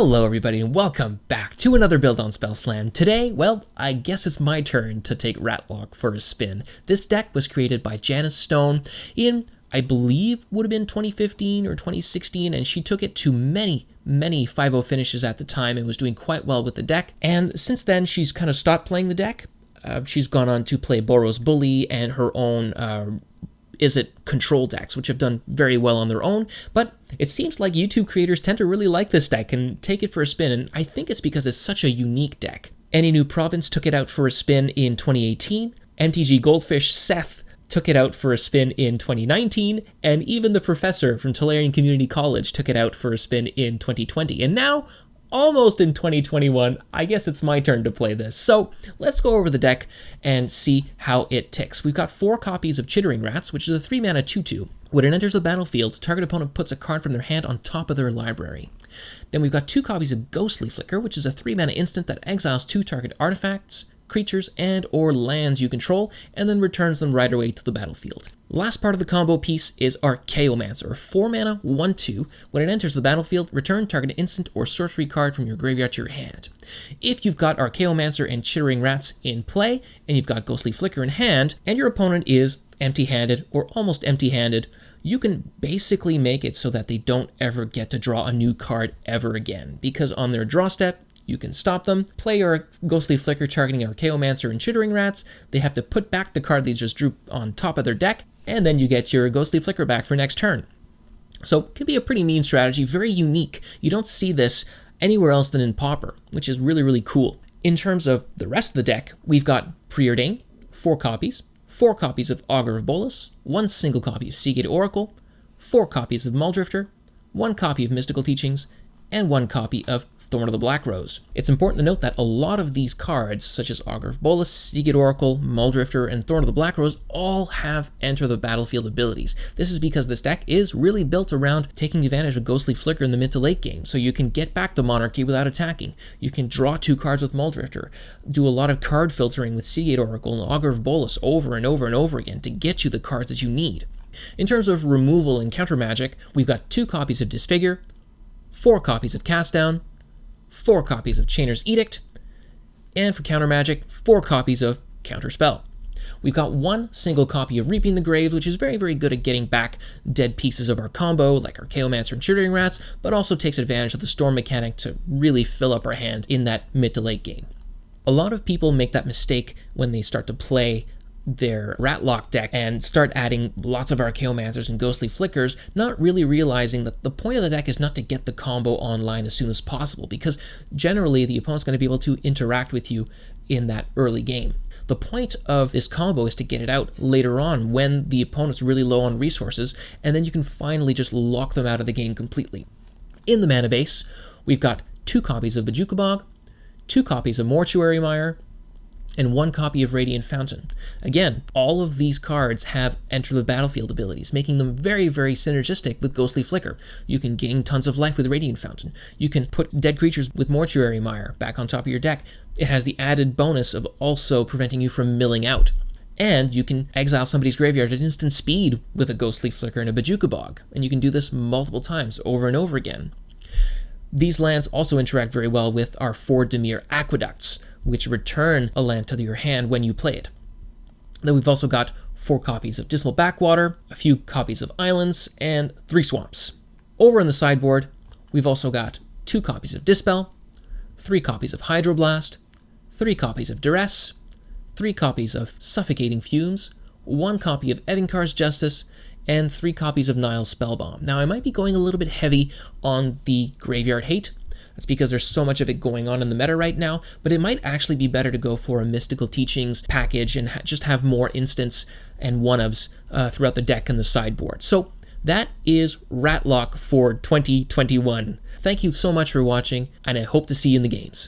Hello everybody and welcome back to another build on Spell Slam. Today, well, I guess it's my turn to take Ratlock for a spin. This deck was created by Janice Stone in, I believe, would have been 2015 or 2016, and she took it to many 5-0 finishes at the time and was doing quite well with the deck. And since then, she's kind of stopped playing the deck. She's gone on to play Boros Bully and her own control decks, which have done very well on their own, but it seems like YouTube creators tend to really like this deck and take it for a spin, and I think it's because it's such a unique deck. Any New Province took it out for a spin in 2018, MTG Goldfish Seth took it out for a spin in 2019, and even the Professor from Tolarian Community College took it out for a spin in 2020, and now, almost in 2021, I guess it's my turn to play this. So let's go over the deck and see how it ticks. We've got 4 copies of Chittering Rats, which is a 3-mana 2/2. When it enters the battlefield, target opponent puts a card from their hand on top of their library. Then we've got 2 copies of Ghostly Flicker, which is a 3-mana instant that exiles 2 target artifacts, creatures, and or lands you control, and then returns them right away to the battlefield. Last part of the combo piece is Archaeomancer, 4-mana 1/2. When it enters the battlefield, return target instant or sorcery card from your graveyard to your hand. If you've got Archaeomancer and Chittering Rats in play, and you've got Ghostly Flicker in hand, and your opponent is empty-handed or almost empty-handed, you can basically make it so that they don't ever get to draw a new card ever again, because on their draw step, you can stop them, play your Ghostly Flicker targeting Archaeomancer and Chittering Rats, they have to put back the card they just drew on top of their deck, and then you get your Ghostly Flicker back for next turn. So it can be a pretty mean strategy, very unique. You don't see this anywhere else than in Pauper, which is really cool. In terms of the rest of the deck, we've got Preordain, 4 copies, 4 copies of Augur of Bolas, 1 single copy of Seagate Oracle, 4 copies of Muldrifter, 1 copy of Mystical Teachings, and 1 copy of Thorn of the Black Rose. It's important to note that a lot of these cards, such as Augur of Bolas, Seagate Oracle, Muldrifter, and Thorn of the Black Rose, all have Enter the Battlefield abilities. This is because this deck is really built around taking advantage of Ghostly Flicker in the mid to late game, so you can get back the Monarchy without attacking. You can draw 2 cards with Muldrifter, do a lot of card filtering with Seagate Oracle and Augur of Bolas over and over again to get you the cards that you need. In terms of removal and counter magic, we've got 2 copies of Disfigure, 4 copies of Cast Down, 4 copies of Chainer's Edict, and for counter magic, 4 copies of Counterspell. We've got 1 single copy of Reaping the Grave, which is very good at getting back dead pieces of our combo, like Archaeomancer and Chittering Rats, but also takes advantage of the Storm mechanic to really fill up our hand in that mid to late game. A lot of people make that mistake when they start to play their Ratlock deck and start adding lots of Archaeomancers and Ghostly Flickers, not really realizing that the point of the deck is not to get the combo online as soon as possible, because generally the opponent's going to be able to interact with you in that early game. The point of this combo is to get it out later on when the opponent's really low on resources, and then you can finally just lock them out of the game completely. In the mana base, we've got 2 copies of Bojuka Bog, 2 copies of Mortuary Mire, and 1 copy of Radiant Fountain. Again, all of these cards have Enter the Battlefield abilities, making them very synergistic with Ghostly Flicker. You can gain tons of life with Radiant Fountain. You can put dead creatures with Mortuary Mire back on top of your deck. It has the added bonus of also preventing you from milling out. And you can exile somebody's graveyard at instant speed with a Ghostly Flicker and a Bojuka Bog, and you can do this multiple times over and over again. These lands also interact very well with our 4 Dimir Aqueducts, which return a land to your hand when you play it. Then we've also got 4 copies of Dismal Backwater, a few copies of Islands, and 3 Swamps. Over in the sideboard, we've also got 2 copies of Dispel, 3 copies of Hydroblast, 3 copies of Duress, 3 copies of Suffocating Fumes, 1 copy of Evinkar's Justice, and 3 copies of Nile's Spellbomb. Now, I might be going a little bit heavy on the Graveyard Hate. That's because there's so much of it going on in the meta right now, but it might actually be better to go for a Mystical Teachings package and just have more instants and one-ofs throughout the deck and the sideboard. So that is Ratlock for 2021. Thank you so much for watching, and I hope to see you in the games.